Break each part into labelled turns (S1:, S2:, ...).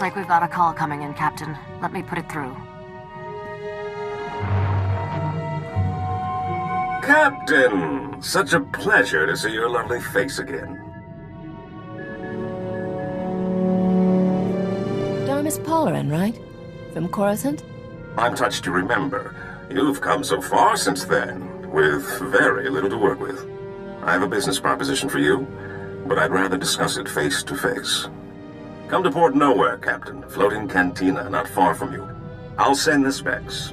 S1: like we've got a call coming in, Captain. Let me put it through.
S2: Captain! Such a pleasure to see your lovely face again.
S3: Darmis Polarin, right? From Coruscant?
S2: I'm touched to remember. You've come so far since then, with very little to work with. I have a business proposition for you, but I'd rather discuss it face to face. Come to Port Nowhere, Captain. Floating cantina not far from you. I'll send the specs.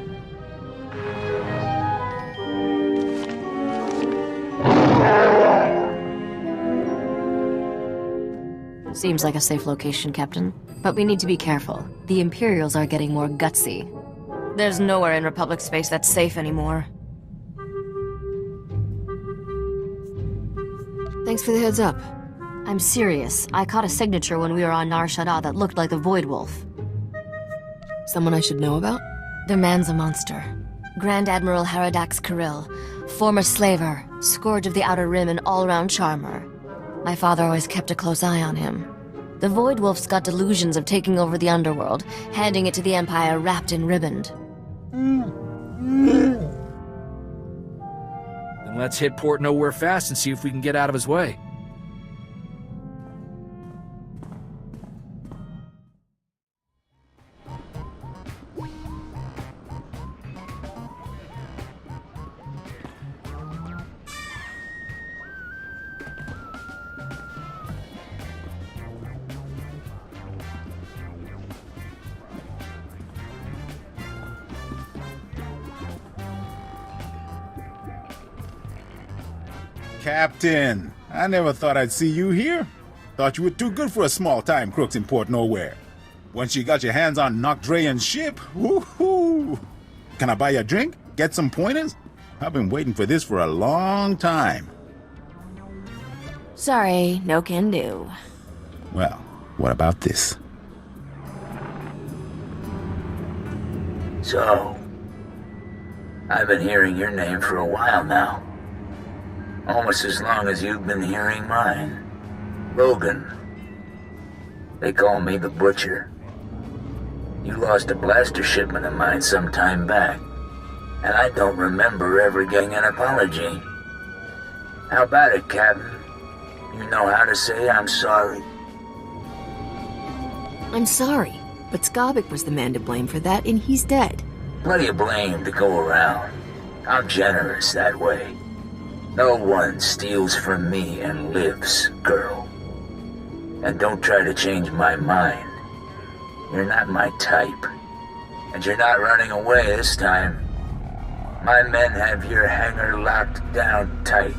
S3: Seems like a safe location, Captain. But we need to be careful. The Imperials are getting more gutsy. There's nowhere in Republic space that's safe anymore. Thanks for the heads up. I'm serious. I caught a signature when we were on Nar Shaddaa that looked like the Void Wolf. Someone I should know about? The man's a monster. Grand Admiral Haradax Kirill, former slaver, scourge of the Outer Rim and all-round charmer. My father always kept a close eye on him. The Void Wolf's got delusions of taking over the Underworld, handing it to the Empire wrapped and ribboned.
S4: Then let's hit Port Nowhere fast and see if we can get out of his way.
S5: Captain, I never thought I'd see you here. Thought you were too good for a small-time crooks in Port Nowhere. Once you got your hands on Nocdrayan's ship, woohoo! Can I buy you a drink? Get some pointers? I've been waiting for this for a long time.
S3: Sorry, no can do.
S5: Well, what about this?
S6: So, I've been hearing your name for a while now. Almost as long as you've been hearing mine. Rogan. They call me the Butcher. You lost a blaster shipment of mine some time back, and I don't remember ever getting an apology. How about it, Captain? You know how to say I'm sorry?
S3: I'm sorry, but Skarbek was the man to blame for that, and he's dead.
S6: Plenty of blame to go around. I'm generous that way. No one steals from me and lives, girl. And don't try to change my mind. You're not my type. And you're not running away this time. My men have your hangar locked down tight.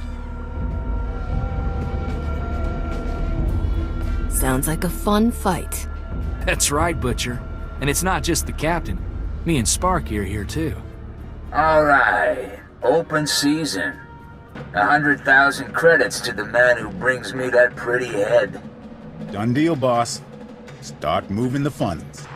S3: Sounds like a fun fight.
S4: That's right, Butcher. And it's not just the captain. Me and Sparky are here too.
S6: All right. Open season. 100,000 credits to the man who brings me that pretty head.
S5: Done deal, boss. Start moving the funds.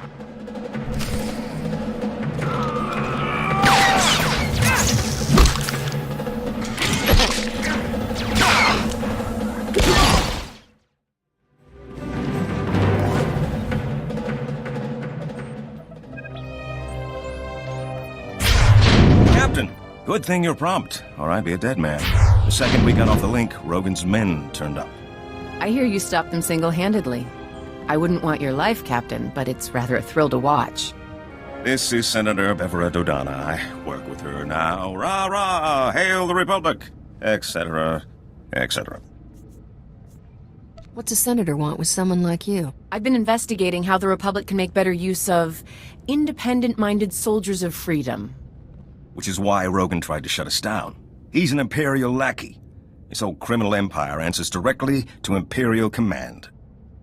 S7: Captain, good thing you're prompt, or I'd be a dead man. The second we got off the link, Rogan's men turned up.
S8: I hear you stopped them single-handedly. I wouldn't want your life, Captain, but it's rather a thrill to watch.
S7: This is Senator Bevera Dodana. I work with her now. Rah, rah, hail the Republic, etc., etc.
S3: What's a senator want with someone like you?
S8: I've been investigating how the Republic can make better use of independent-minded soldiers of freedom.
S7: Which is why Rogan tried to shut us down. He's an Imperial lackey. This whole criminal empire answers directly to Imperial command.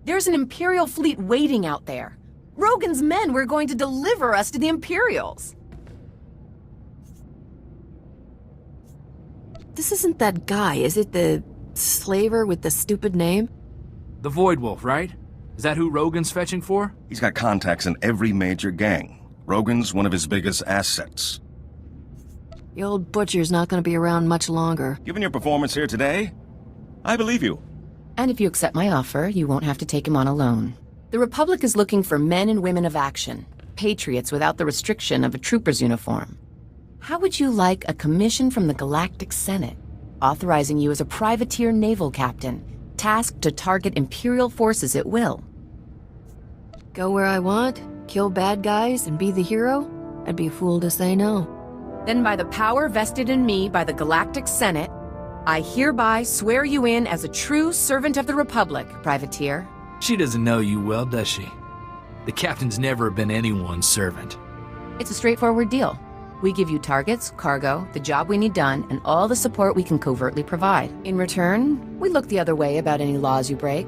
S8: There's an Imperial fleet waiting out there. Rogan's men were going to deliver us to the Imperials.
S3: This isn't that guy, is it? The slaver with the stupid name?
S4: The Void Wolf, right? Is that who Rogan's fetching for?
S7: He's got contacts in every major gang. Rogan's one of his biggest assets.
S3: The old butcher's not going to be around much longer.
S7: Given your performance here today, I believe you.
S8: And if you accept my offer, you won't have to take him on alone. The Republic is looking for men and women of action, patriots without the restriction of a trooper's uniform. How would you like a commission from the Galactic Senate, authorizing you as a privateer naval captain, tasked to target Imperial forces at will?
S3: Go where I want, kill bad guys, and be the hero? I'd be a fool to say no.
S8: Then by the power vested in me by the Galactic Senate, I hereby swear you in as a true servant of the Republic, privateer.
S4: She doesn't know you well, does she? The captain's never been anyone's servant.
S8: It's a straightforward deal. We give you targets, cargo, the job we need done, and all the support we can covertly provide. In return, we look the other way about any laws you break,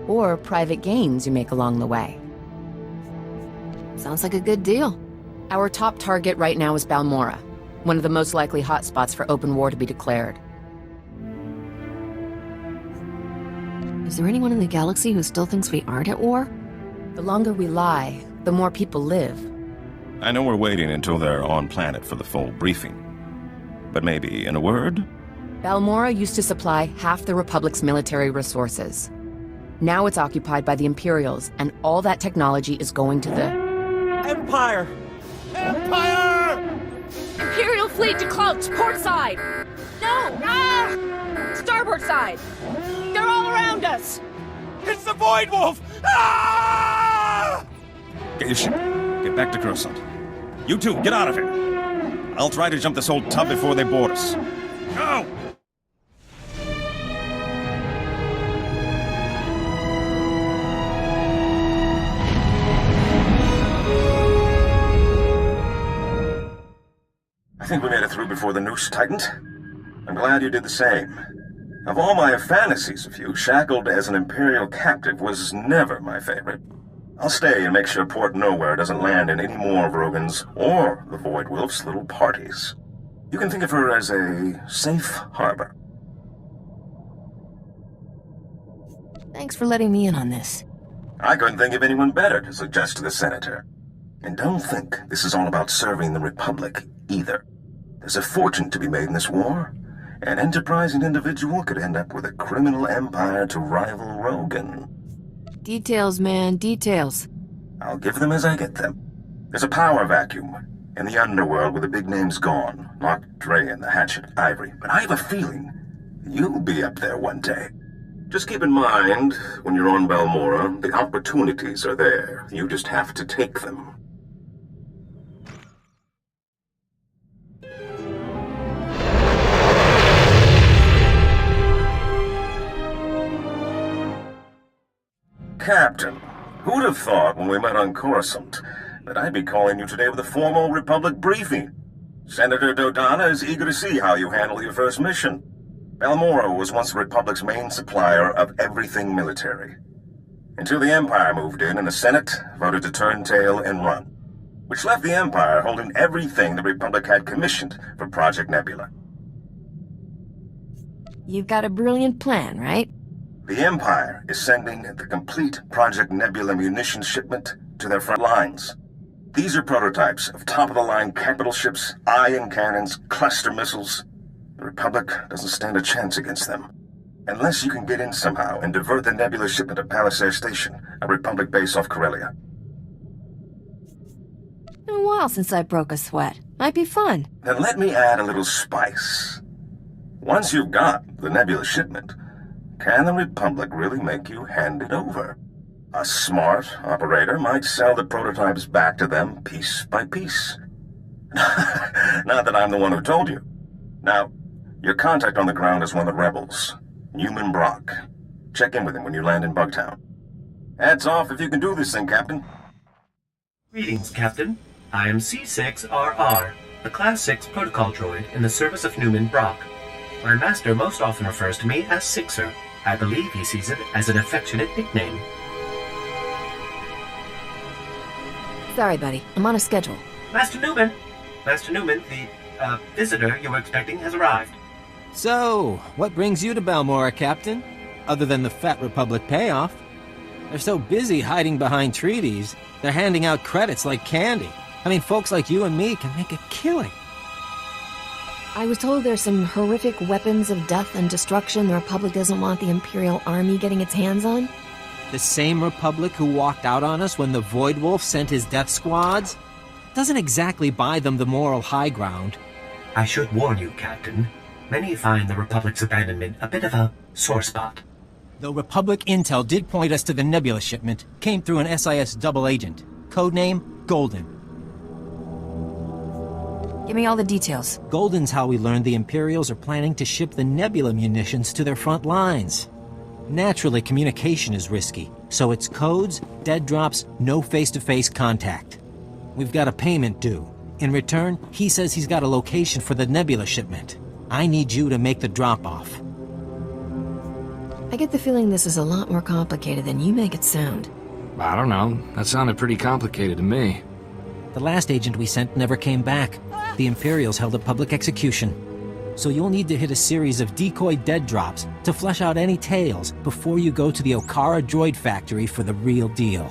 S8: or private gains you make along the way.
S3: Sounds like a good deal.
S8: Our top target right now is Balmorra, one of the most likely hotspots for open war to be declared.
S3: Is there anyone in the galaxy who still thinks we aren't at war?
S8: The longer we lie, the more people live.
S7: I know we're waiting until they're on planet for the full briefing. But maybe in a word?
S8: Balmorra used to supply half the Republic's military resources. Now it's occupied by the Imperials, and all that technology is going to the...
S9: Empire! Empire!
S10: Imperial fleet to clouch, port side! No! Ah! Starboard side! They're all around us!
S9: It's the Void Wolf! Ah!
S7: Get your ship. Get back to Coruscant. You two, get out of here. I'll try to jump this old tub before they board us. Go!
S2: I think we made it through before the noose tightened. I'm glad you did the same. Of all my fantasies of you, shackled as an Imperial captive was never my favorite. I'll stay and make sure Port Nowhere doesn't land in any more of Rogan's or the Void Wolf's little parties. You can think of her as a safe harbor.
S3: Thanks for letting me in on this.
S2: I couldn't think of anyone better to suggest to the Senator. And don't think this is all about serving the Republic, either. There's a fortune to be made in this war. An enterprising individual could end up with a criminal empire to rival Rogan.
S3: Details, man, details.
S2: I'll give them as I get them. There's a power vacuum in the Underworld where the big name's gone. Not Dre and the Hatchet Ivory. But I have a feeling you'll be up there one day. Just keep in mind, when you're on Balmorra, the opportunities are there. You just have to take them. Captain, who'd have thought when we met on Coruscant that I'd be calling you today with a formal Republic briefing? Senator Dodonna is eager to see how you handle your first mission. Balmorra was once the Republic's main supplier of everything military. Until the Empire moved in and the Senate voted to turn tail and run, which left the Empire holding everything the Republic had commissioned for Project Nebula.
S3: You've got a brilliant plan, right?
S2: The Empire is sending the complete Project Nebula munitions shipment to their front lines. These are prototypes of top-of-the-line capital ships, ion cannons, cluster missiles. The Republic doesn't stand a chance against them. Unless you can get in somehow and divert the Nebula shipment to Palisade Station, a Republic base off Corellia.
S3: Been a while since I broke a sweat. Might be fun.
S2: Then let me add a little spice. Once you've got the Nebula shipment, can the Republic really make you hand it over? A smart operator might sell the prototypes back to them piece by piece. Not that I'm the one who told you. Now, your contact on the ground is one of the rebels, Newman Brock. Check in with him when you land in Bugtown. Hats off if you can do this thing, Captain.
S11: Greetings, Captain. I am C6RR, the Class 6 protocol droid in the service of Newman Brock. My master most often refers to me as Sixer. I believe he sees it as an affectionate nickname.
S3: Sorry, buddy. I'm on a schedule.
S11: Master Newman, the, visitor you were expecting has arrived.
S9: So, what brings you to Balmorra, Captain? Other than the Fat Republic payoff. They're so busy hiding behind treaties, they're handing out credits like candy. I mean, folks like you and me can make a killing.
S3: I was told there's some horrific weapons of death and destruction the Republic doesn't want the Imperial Army getting its hands on.
S9: The same Republic who walked out on us when the Void Wolf sent his death squads? Doesn't exactly buy them the moral high ground.
S11: I should warn you, Captain. Many find the Republic's abandonment a bit of a sore spot.
S9: Though Republic intel did point us to the Nebula shipment, came through an SIS double agent. Codename, Golden.
S1: Give me all the details.
S9: Golden's how we learned the Imperials are planning to ship the Nebula munitions to their front lines. Naturally, communication is risky, so it's codes, dead drops, no face-to-face contact. We've got a payment due. In return, he says he's got a location for the Nebula shipment. I need you to make the drop-off.
S3: I get the feeling this is a lot more complicated than you make it sound.
S4: I don't know. That sounded pretty complicated to me.
S9: The last agent we sent never came back. The Imperials held a public execution. So you'll need to hit a series of decoy dead drops to flesh out any tales before you go to the Okara droid factory for the real deal.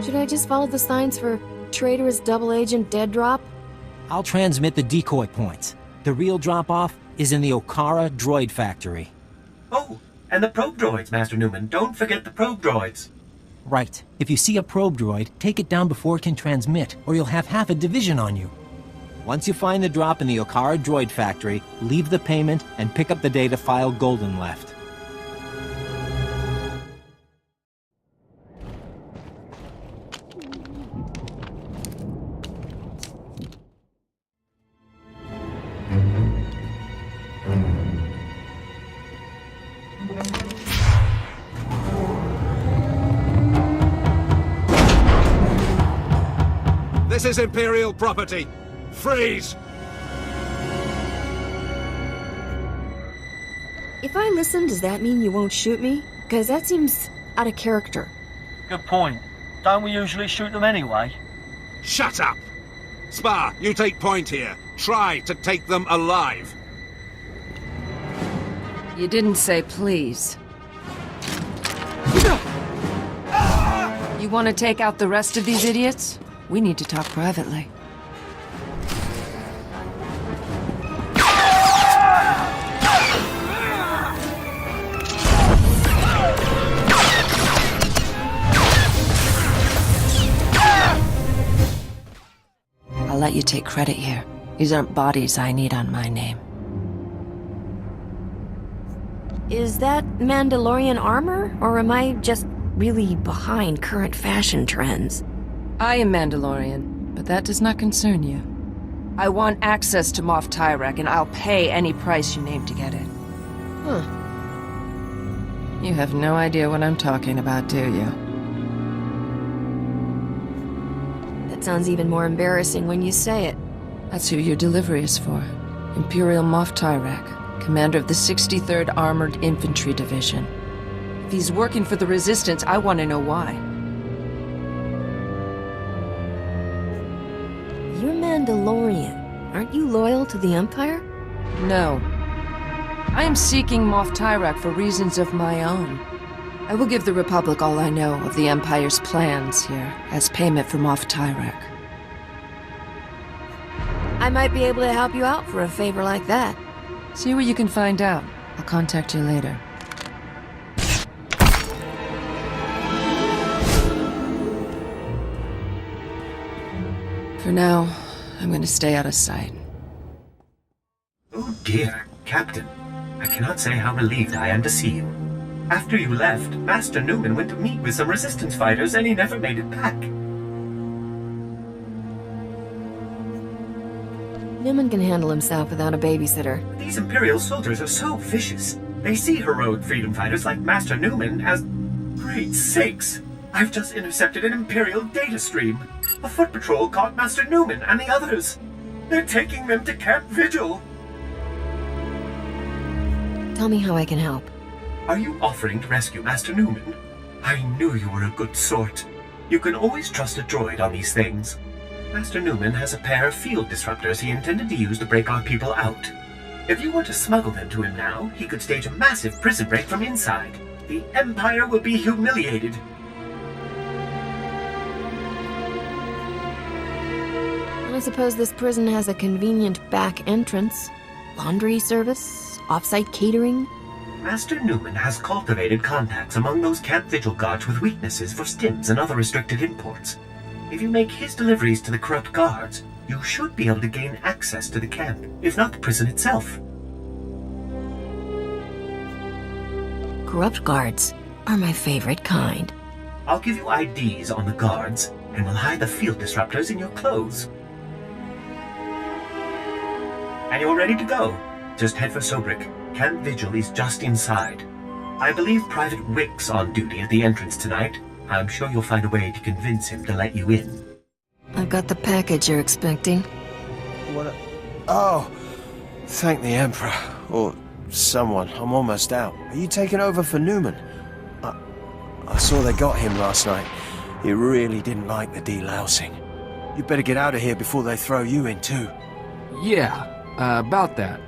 S3: Should I just follow the signs for traitorous double agent dead drop?
S9: I'll transmit the decoy points. The real drop-off is in the Okara droid factory.
S11: Oh, and the probe droids, Master Newman. Don't forget the probe droids.
S9: Right. If you see a probe droid, take it down before it can transmit, or you'll have half a division on you. Once you find the drop in the Okara droid factory, leave the payment and pick up the data file Golden left.
S12: This is Imperial property. Freeze!
S3: If I listen, does that mean you won't shoot me? Because that seems out of character.
S13: Good point. Don't we usually shoot them anyway?
S12: Shut up! Spar, you take point here. Try to take them alive.
S10: You didn't say please. You want to take out the rest of these idiots? We need to talk privately. I'll let you take credit here. These aren't bodies I need on my name.
S3: Is that Mandalorian armor, or am I just really behind current fashion trends?
S10: I am Mandalorian, but that does not concern you. I want access to Moff Tyrek, and I'll pay any price you name to get it.
S3: Huh.
S10: You have no idea what I'm talking about, do you?
S3: That sounds even more embarrassing when you say it.
S10: That's who your delivery is for. Imperial Moff Tyrek, commander of the 63rd Armored Infantry Division. If he's working for the Resistance, I want to know why.
S3: You're Mandalorian. Aren't you loyal to the Empire?
S10: No. I am seeking Moff Tyrek for reasons of my own. I will give the Republic all I know of the Empire's plans here, as payment for Moff Tyrek.
S3: I might be able to help you out for a favor like that.
S10: See what you can find out. I'll contact you later. For now, I'm going to stay out of sight.
S11: Oh dear, Captain. I cannot say how relieved I am to see you. After you left, Master Newman went to meet with some Resistance fighters and he never made it back.
S3: Newman can handle himself without a babysitter.
S11: These Imperial soldiers are so vicious. They see heroic freedom fighters like Master Newman as... Great sakes! I've just intercepted an Imperial data stream. A foot patrol caught Master Newman and the others. They're taking them to Camp Vigil.
S3: Tell me how I can help.
S11: Are you offering to rescue Master Newman? I knew you were a good sort. You can always trust a droid on these things. Master Newman has a pair of field disruptors he intended to use to break our people out. If you were to smuggle them to him now, he could stage a massive prison break from inside. The Empire will be humiliated.
S3: I suppose this prison has a convenient back entrance. Laundry service, off-site catering.
S11: Master Newman has cultivated contacts among those camp vigil guards with weaknesses for stims and other restricted imports. If you make his deliveries to the corrupt guards, you should be able to gain access to the camp, if not the prison itself.
S3: Corrupt guards are my favorite kind.
S11: I'll give you IDs on the guards, and we'll hide the field disruptors in your clothes. And you're ready to go. Just head for Sobrik. Camp Vigil is just inside. I believe Private Wick's on duty at the entrance tonight. I'm sure you'll find a way to convince him to let you in.
S3: I've got the package you're expecting.
S14: What? Oh, thank the Emperor. Or someone. I'm almost out. Are you taking over for Newman? I saw they got him last night. He really didn't like the delousing. You better get out of here before they throw you in too.
S4: Yeah, about that.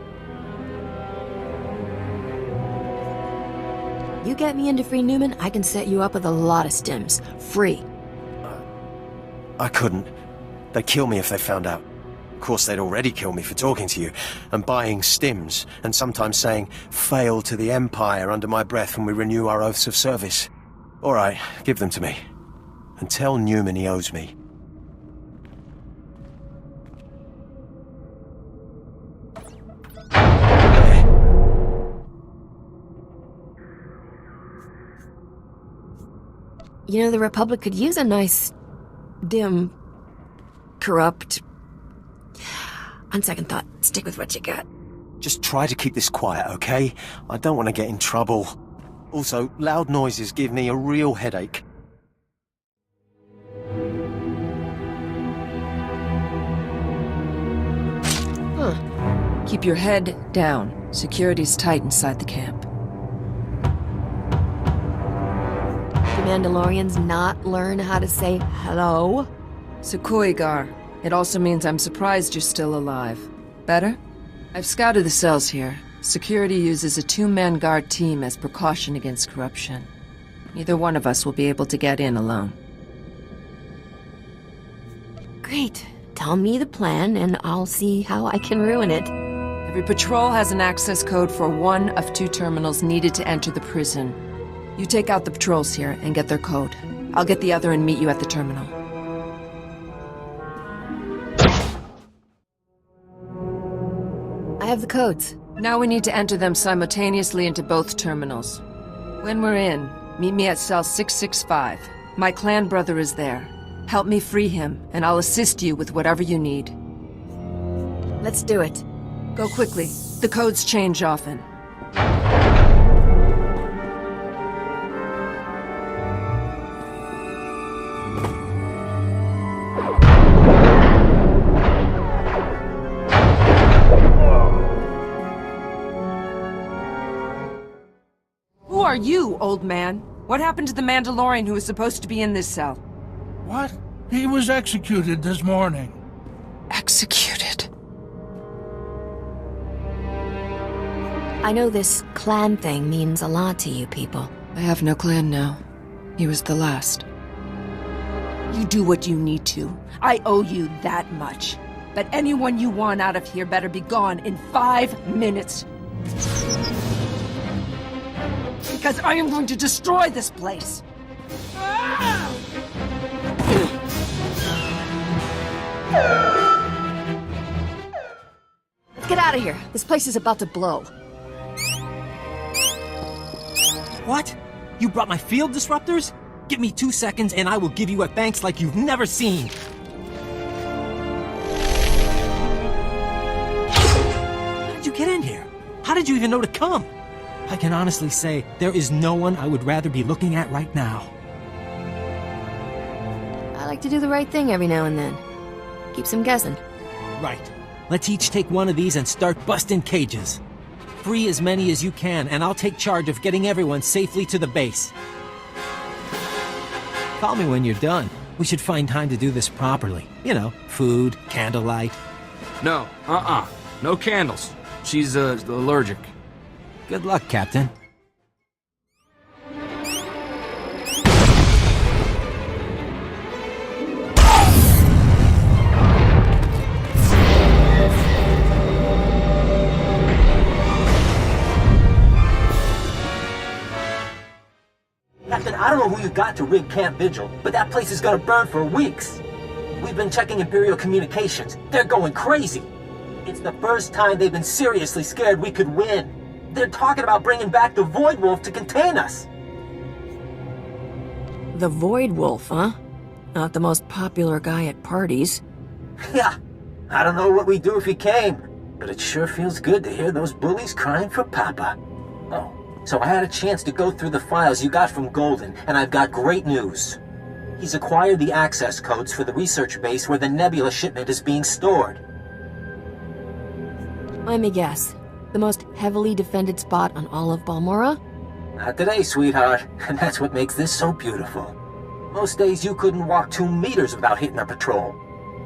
S3: You get me into Free Newman, I can set you up with a lot of stims. Free.
S14: I couldn't. They'd kill me if they found out. Of course, they'd already kill me for talking to you, and buying stims, and sometimes saying, "Fail to the Empire" under my breath when we renew our oaths of service. All right, give them to me. And tell Newman he owes me.
S3: You know, the Republic could use a nice, dim, corrupt... On second thought, stick with what you got.
S14: Just try to keep this quiet, okay? I don't want to get in trouble. Also, loud noises give me a real headache.
S10: Keep your head down. Security's tight inside the camp.
S3: Do Mandalorians not learn how to say hello?
S10: Sukoigar. It also means I'm surprised you're still alive. Better? I've scouted the cells here. Security uses a two-man guard team as precaution against corruption. Neither one of us will be able to get in alone.
S3: Great. Tell me the plan, and I'll see how I can ruin it.
S10: Every patrol has an access code for one of 2 terminals needed to enter the prison. You take out the patrols here and get their code. I'll get the other and meet you at the terminal.
S3: I have the codes.
S10: Now we need to enter them simultaneously into both terminals. When we're in, meet me at cell 665. My clan brother is there. Help me free him, and I'll assist you with whatever you need.
S3: Let's do it.
S10: Go quickly. The codes change often. Who are you, old man? What happened to the Mandalorian who was supposed to be in this cell?
S15: What? He was executed this morning.
S10: Executed?
S3: I know this clan thing means a lot to you people.
S10: I have no clan now. He was the last. You do what you need to. I owe you that much. But anyone you want out of here better be gone in 5 minutes. Because I am going to destroy this place.
S3: Let's get out of here. This place is about to blow.
S9: What? You brought my field disruptors? Give me 2 seconds and I will give you a thanks like you've never seen. How did you get in here? How did you even know to come? I can honestly say there is no one I would rather be looking at right now.
S3: I like to do the right thing every now and then. Keeps them guessing.
S9: Right. Let's each take one of these and start busting cages. Free as many as you can, and I'll take charge of getting everyone safely to the base. Call me when you're done. We should find time to do this properly. You know, food, candlelight.
S4: No, no candles. She's, allergic.
S9: Good luck, Captain.
S16: got to rig Camp Vigil, but that place is gonna burn for weeks. We've been checking Imperial communications. They're going crazy. It's the first time they've been seriously scared we could win. They're talking about bringing back the Void Wolf to contain us.
S10: The Void Wolf, huh? Not the most popular guy at parties.
S16: Yeah, I don't know what we'd do if he came, but it sure feels good to hear those bullies crying for Papa. Oh, so I had a chance to go through the files you got from Golden, and I've got great news. He's acquired the access codes for the research base where the Nebula shipment is being stored.
S3: Let me guess. The most heavily defended spot on all of Balmorra?
S16: Not today, sweetheart, and that's what makes this so beautiful. Most days you couldn't walk 2 meters without hitting a patrol.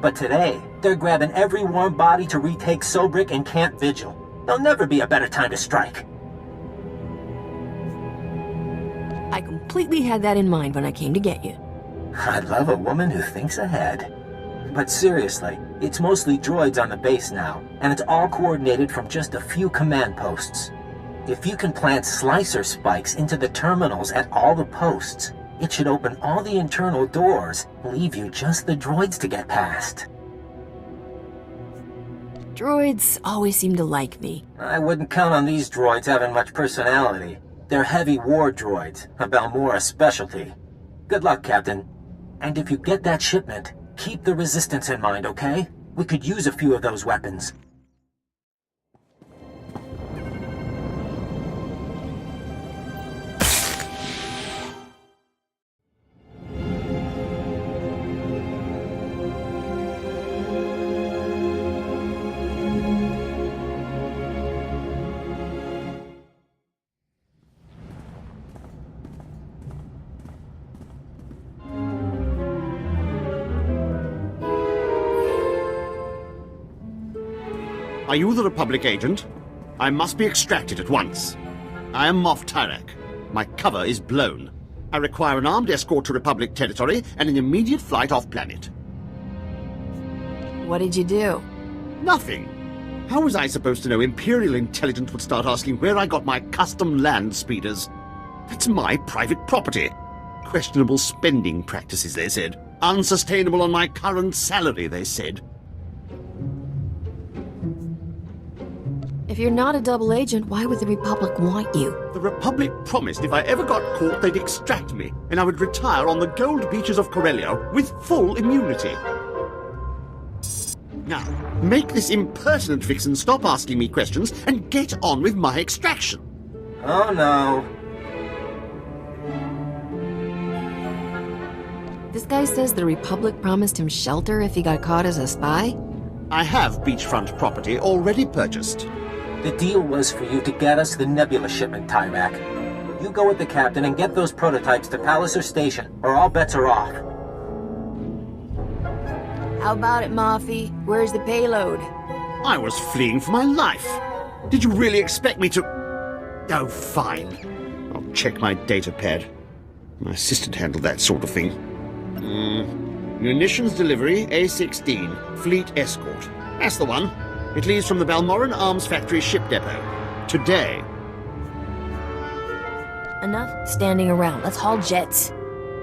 S16: But today, they're grabbing every warm body to retake Sobrik and Camp Vigil. There'll never be a better time to strike.
S3: I completely had that in mind when I came to get you.
S16: I love a woman who thinks ahead. But seriously, it's mostly droids on the base now, and it's all coordinated from just a few command posts. If you can plant slicer spikes into the terminals at all the posts, it should open all the internal doors, leave you just the droids to get past.
S3: Droids always seem to like me.
S16: I wouldn't count on these droids having much personality. They're heavy war droids, a Balmorra specialty. Good luck, Captain. And if you get that shipment, keep the Resistance in mind, okay? We could use a few of those weapons.
S17: Are you the Republic agent? I must be extracted at once. I am Moff Tyrek. My cover is blown. I require an armed escort to Republic territory and an immediate flight off-planet.
S3: What did you do?
S17: Nothing. How was I supposed to know Imperial intelligence would start asking where I got my custom land speeders? That's my private property. Questionable spending practices, they said. Unsustainable on my current salary, they said.
S3: If you're not a double agent, why would the Republic want you?
S17: The Republic promised if I ever got caught, they'd extract me, and I would retire on the gold beaches of Corellia with full immunity. Now, make this impertinent vixen stop asking me questions and get on with my extraction.
S16: Oh no.
S3: This guy says the Republic promised him shelter if he got caught as a spy?
S17: I have beachfront property already purchased.
S16: The deal was for you to get us the Nebula shipment, Tyrek. You go with the captain and get those prototypes to Palliser Station, or all bets are off.
S3: How about it, Moffy? Where's the payload?
S17: I was fleeing for my life. Did you really expect me to... Oh, fine. I'll check my data pad. My assistant handled that sort of thing. Munitions delivery, A-16, Fleet Escort. That's the one. It leaves from the Balmorran Arms Factory ship depot. Today.
S3: Enough standing around. Let's haul jets.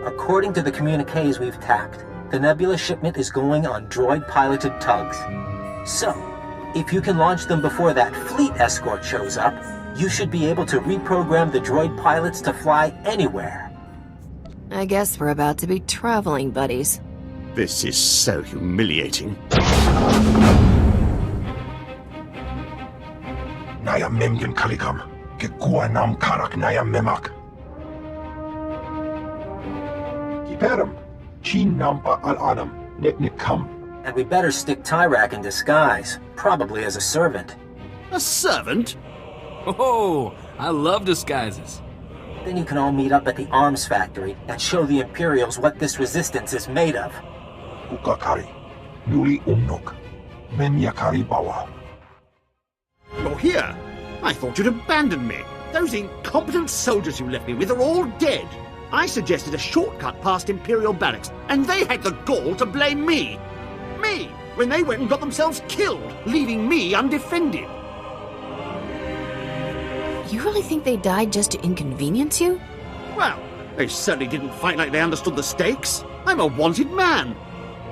S16: According to the communiques we've tapped, the Nebula shipment is going on droid-piloted tugs. So, if you can launch them before that Fleet Escort shows up, you should be able to reprogram the droid pilots to fly anywhere.
S3: I guess we're about to be traveling buddies.
S17: This is so humiliating.
S18: Naya memgen kalikam, ke nam karak naya memak. Kiperam, chin nampa al-adam, nek kam.
S16: And we better stick Tyrek in disguise, probably as a servant.
S17: A servant?
S4: Oh, I love disguises.
S16: Then you can all meet up at the arms factory and show the Imperials what this resistance is made of.
S18: Ukakari, Nuli umnok, Menyakari bawa.
S17: You're here. I thought you'd abandoned me. Those incompetent soldiers you left me with are all dead. I suggested a shortcut past Imperial barracks, and they had the gall to blame me. Me, when they went and got themselves killed, leaving me undefended.
S3: You really think they died just to inconvenience you?
S17: Well, They certainly didn't fight like they understood the stakes. I'm a wanted man.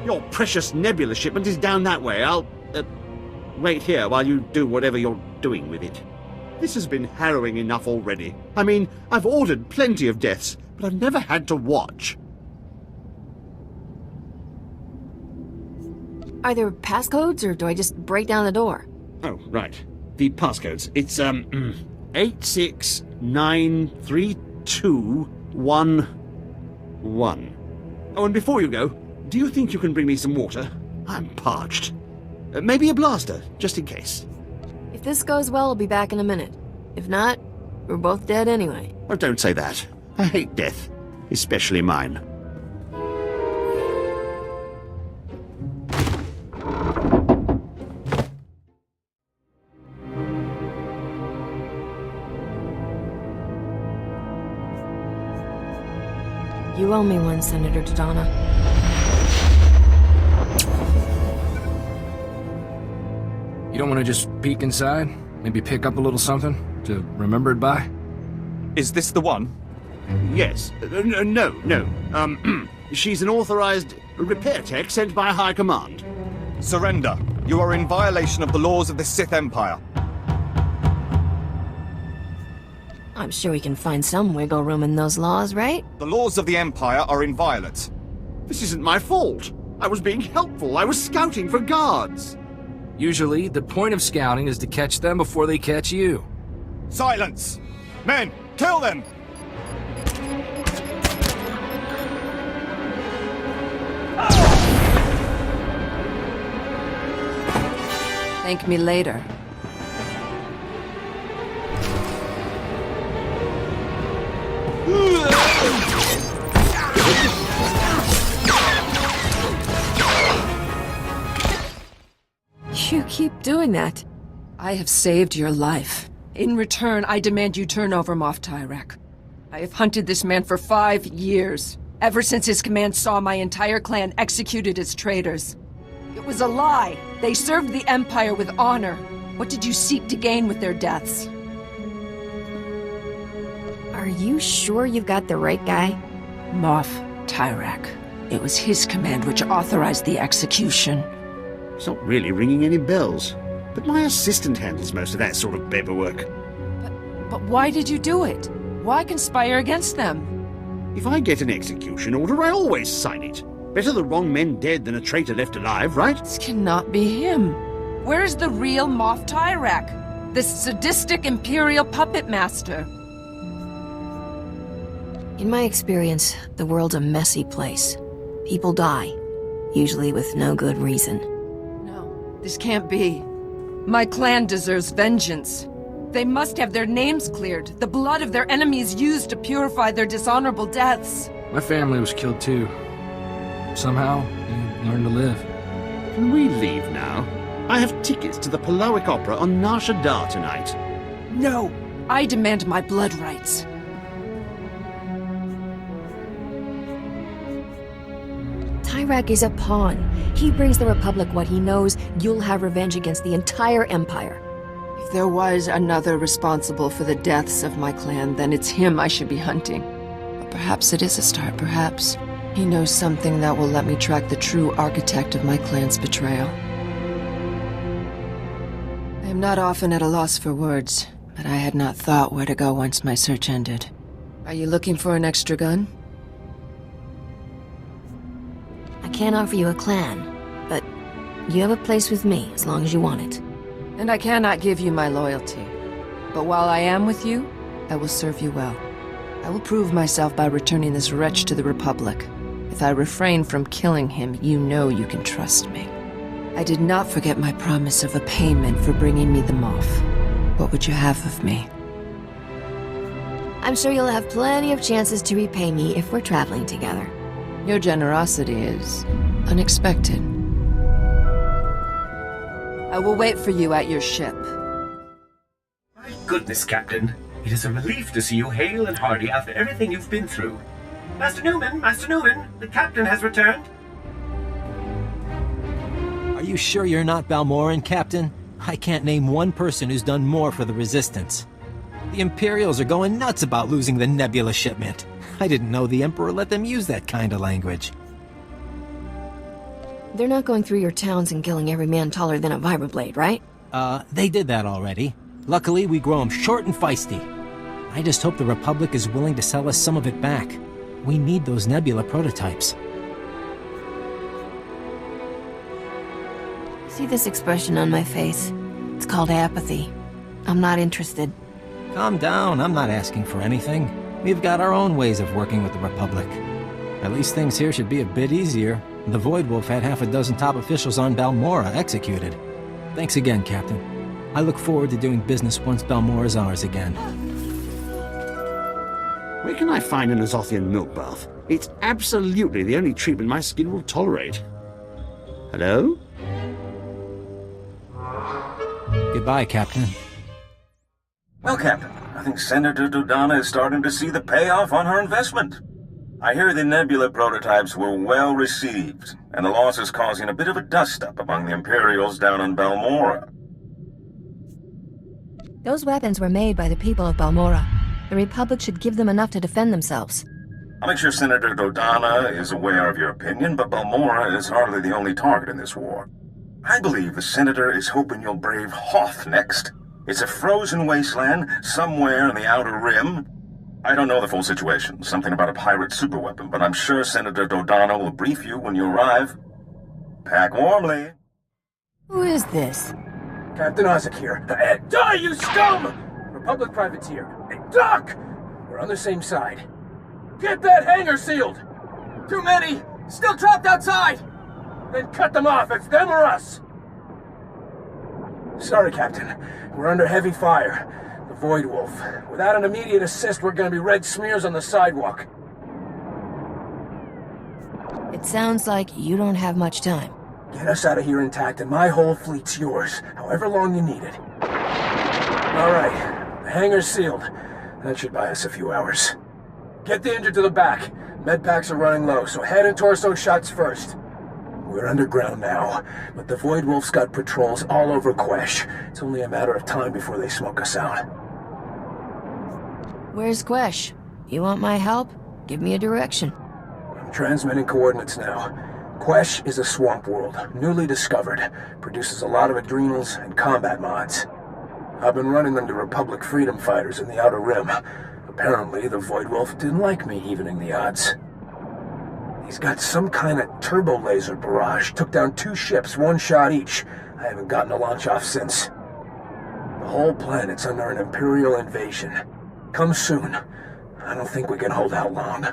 S17: Your precious Nebula shipment is down that way. I'll, wait here while you do whatever you're doing with it. This has been harrowing enough already. I mean, I've ordered plenty of deaths, but I've never had to watch.
S3: Are there passcodes, or do I just break down the door?
S17: Oh, right. The passcodes. It's, 86932111. Oh, and before you go, do you think you can bring me some water? I'm parched. Maybe a blaster, just in case.
S3: If this goes well, I'll be back in a minute. If not, we're both dead anyway.
S17: Oh, don't say that. I hate death, especially mine.
S3: You owe me one, Senator Dodonna.
S4: You don't want to just peek inside? Maybe pick up a little something to remember it by?
S19: Is this the one?
S17: Yes. No. She's an authorized repair tech sent by High Command.
S19: Surrender. You are in violation of the laws of the Sith Empire.
S3: I'm sure we can find some wiggle room in those laws, right?
S19: The laws of the Empire are inviolate.
S17: This isn't my fault. I was being helpful. I was scouting for guards.
S4: Usually, the point of scouting is to catch them before they catch you.
S19: Silence! Men, kill them!
S10: Thank me later.
S3: You keep doing that.
S10: I have saved your life. In return, I demand you turn over Moff Tyrek. I have hunted this man for 5 years, ever since his command saw my entire clan executed as traitors. It was a lie. They served the Empire with honor. What did you seek to gain with their deaths?
S3: Are you sure you've got the right guy?
S10: Moff Tyrek. It was his command which authorized the execution.
S17: It's not really ringing any bells. But my assistant handles most of that sort of paperwork.
S10: But why did you do it? Why conspire against them?
S17: If I get an execution order, I always sign it. Better the wrong men dead than a traitor left alive, right?
S10: This cannot be him. Where is the real Moff Tyrek? This sadistic Imperial puppet master?
S3: In my experience, the world's a messy place. People die, usually with no good reason.
S10: No, this can't be. My clan deserves vengeance. They must have their names cleared, the blood of their enemies used to purify their dishonorable deaths.
S4: My family was killed too. Somehow, you learn to live.
S17: Can we leave now? I have tickets to the Palowick Opera on Nar Shaddaa tonight.
S10: No, I demand my blood rights.
S3: Tyrek is a pawn. He brings the Republic what he knows. You'll have revenge against the entire Empire.
S10: If there was another responsible for the deaths of my clan, then it's him I should be hunting. But perhaps it is a start, perhaps. He knows something that will let me track the true architect of my clan's betrayal. I am not often at a loss for words, but I had not thought where to go once my search ended. Are you looking for an extra gun?
S3: I can't offer you a clan, but you have a place with me as long as you want it.
S10: And I cannot give you my loyalty. But while I am with you, I will serve you well. I will prove myself by returning this wretch to the Republic. If I refrain from killing him, you know you can trust me. I did not forget my promise of a payment for bringing me the Moff. What would you have of me?
S3: I'm sure you'll have plenty of chances to repay me if we're traveling together.
S10: Your generosity is unexpected. I will wait for you at your ship.
S11: My goodness, Captain. It is a relief to see you hale and hearty after everything you've been through. Master Newman, the Captain has returned.
S9: Are you sure you're not Balmorran, Captain? I can't name one person who's done more for the Resistance. The Imperials are going nuts about losing the Nebula shipment. I didn't know the Emperor let them use that kind of language.
S3: They're not going through your towns and killing every man taller than a vibroblade, right?
S9: They did that already. Luckily, we grow them short and feisty. I just hope the Republic is willing to sell us some of it back. We need those Nebula prototypes.
S3: See this expression on my face? It's called apathy. I'm not interested.
S9: Calm down, I'm not asking for anything. We've got our own ways of working with the Republic. At least things here should be a bit easier. The Void Wolf had half a dozen top officials on Balmorra executed. Thanks again, Captain. I look forward to doing business once Balmorra's ours again.
S17: Where can I find an Azothian milk bath? It's absolutely the only treatment my skin will tolerate. Hello?
S9: Goodbye, Captain.
S2: Well, Captain, I think Senator Dodonna is starting to see the payoff on her investment. I hear the Nebula prototypes were well received, and the loss is causing a bit of a dust-up among the Imperials down on Balmorra.
S3: Those weapons were made by the people of Balmorra. The Republic should give them enough to defend themselves.
S2: I'll make sure Senator Dodonna is aware of your opinion, but Balmorra is hardly the only target in this war. I believe the Senator is hoping you'll brave Hoth next. It's a frozen wasteland somewhere in the Outer Rim. I don't know the full situation, something about a pirate superweapon, but I'm sure Senator Dodonna will brief you when you arrive. Pack warmly.
S3: Who is this?
S20: Captain Isaac here. Die, you scum! Republic privateer. Hey, Doc! We're on the same side. Get that hangar sealed! Too many! Still trapped outside! Then cut them off, it's them or us! Sorry, Captain. We're under heavy fire. The Void Wolf. Without an immediate assist, we're gonna be red smears on the sidewalk.
S3: It sounds like you don't have much time.
S20: Get us out of here intact, and my whole fleet's yours, however long you need it. All right, the hangar's sealed. That should buy us a few hours. Get the injured to the back. Med packs are running low, so head and torso shots first. We're underground now, but the Void Wolf's got patrols all over Quesh. It's only a matter of time before they smoke us out.
S3: Where's Quesh? You want my help? Give me a direction.
S20: I'm transmitting coordinates now. Quesh is a swamp world, newly discovered. Produces a lot of adrenals and combat mods. I've been running them to Republic freedom fighters in the Outer Rim. Apparently, the Void Wolf didn't like me evening the odds. He's got some kind of turbo laser barrage. Took down 2 ships, 1 shot each. I haven't gotten a launch off since. The whole planet's under an Imperial invasion. Come soon. I don't think we can hold out long.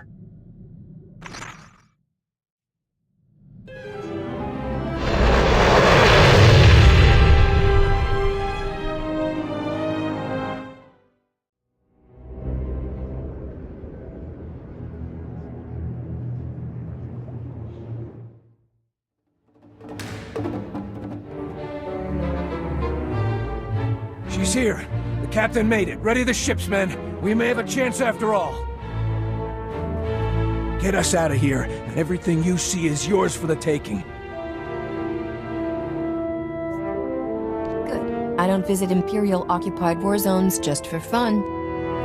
S20: She's here. The captain made it. Ready the ships, men. We may have a chance after all. Get us out of here, and everything you see is yours for the taking.
S3: Good. I don't visit Imperial-occupied war zones just for fun.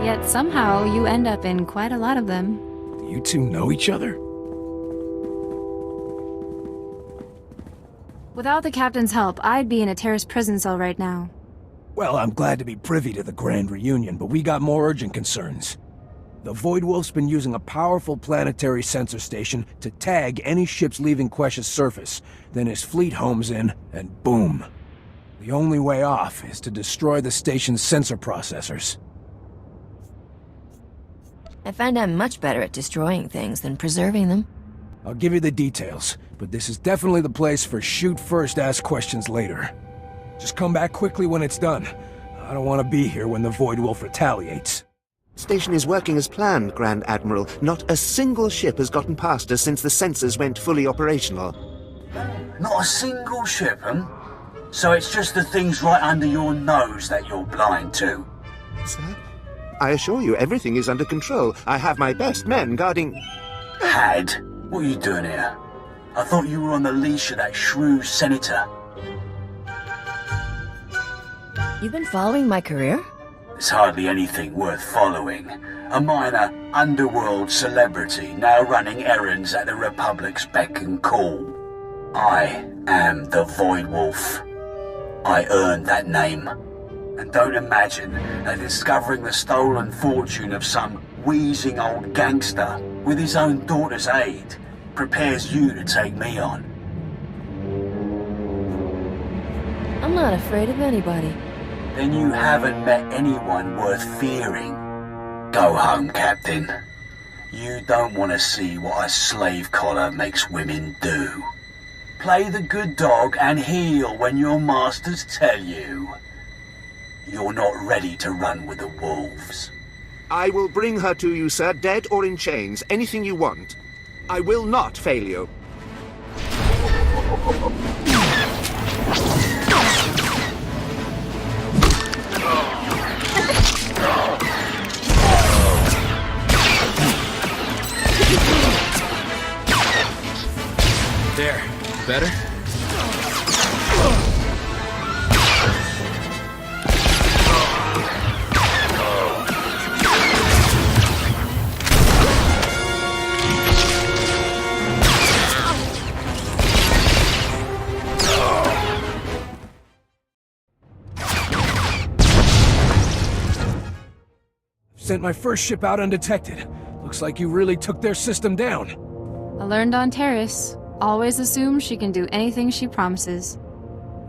S21: Yet somehow you end up in quite a lot of them.
S20: Do you two know each other?
S21: Without the captain's help, I'd be in a terrorist prison cell right now.
S20: Well, I'm glad to be privy to the grand reunion, but we got more urgent concerns. The Void Wolf's been using a powerful planetary sensor station to tag any ships leaving Quesh's surface. Then his fleet homes in, and boom. The only way off is to destroy the station's sensor processors.
S3: I find I'm much better at destroying things than preserving them.
S20: I'll give you the details, but this is definitely the place for shoot first, ask questions later. Just come back quickly when it's done. I don't want to be here when the Void Wolf retaliates.
S22: Station is working as planned, Grand Admiral. Not a single ship has gotten past us since the sensors went fully operational.
S6: Not a single ship, huh? So it's just the things right under your nose that you're blind to?
S22: Sir? I assure you, everything is under control. I have my best men guarding...
S6: Had? What are you doing here? I thought you were on the leash of that shrew senator.
S3: You've been following my career?
S6: There's hardly anything worth following. a minor Underworld celebrity now running errands at the Republic's beck and call. I am the Void Wolf. I earned that name. And don't imagine that discovering the stolen fortune of some wheezing old gangster with his own daughter's aid prepares you to take me on.
S3: I'm not afraid of anybody.
S6: Then you haven't met anyone worth fearing. Go home, Captain. You don't want to see what a slave collar makes women do. Play the good dog and heel when your masters tell you. You're not ready to run with the wolves.
S22: I will bring her to you, sir, dead or in chains, anything you want. I will not fail you.
S4: There. Better?
S5: Sent my first ship out undetected. Looks like you really took their system down.
S21: I learned on Terrace. Always assume she can do anything she promises.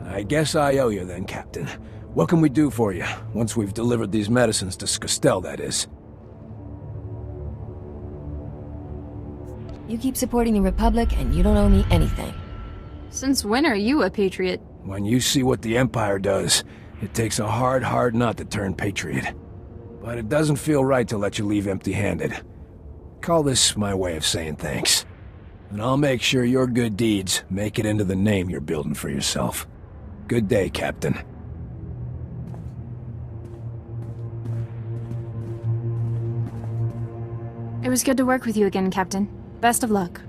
S5: I guess I owe you then, Captain. What can we do for you, once we've delivered these medicines to Scostel, that is?
S3: You keep supporting the Republic, and you don't owe me anything.
S21: Since when are you a patriot?
S5: When you see what the Empire does, it takes a hard nut to turn patriot. But it doesn't feel right to let you leave empty-handed. Call this my way of saying thanks. And I'll make sure your good deeds make it into the name you're building for yourself. Good day, Captain.
S21: It was good to work with you again, Captain. Best of luck.